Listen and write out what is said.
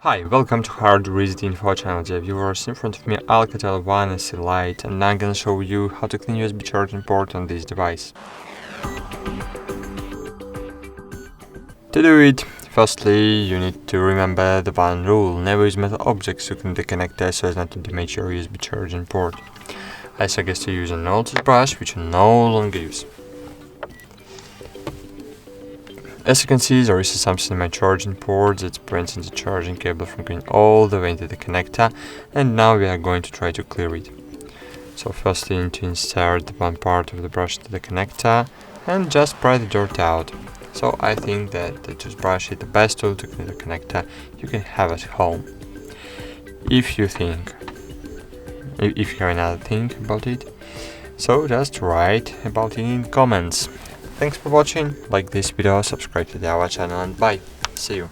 Hi, welcome to HardReset.Info channel, dear viewers. In front of me Alcatel 1SE Lite, and I'm gonna show you how to clean USB charging port on this device. To do it, firstly you need to remember the one rule: never use metal objects to clean the connector so as not to damage your USB charging port. I suggest to use an old toothbrush which you no longer use. As you can see, there is something in my charging port that prevents the charging cable from going all the way into the connector, and now we are going to try to clear it. So firstly you need to insert one part of the brush to the connector and just pry the dirt out. So I think that the toothbrush is the best tool to clean the connector you can have at home. If you have another thing about it, so just write about it in comments. Thanks for watching, like this video, subscribe to our channel, and bye. See you.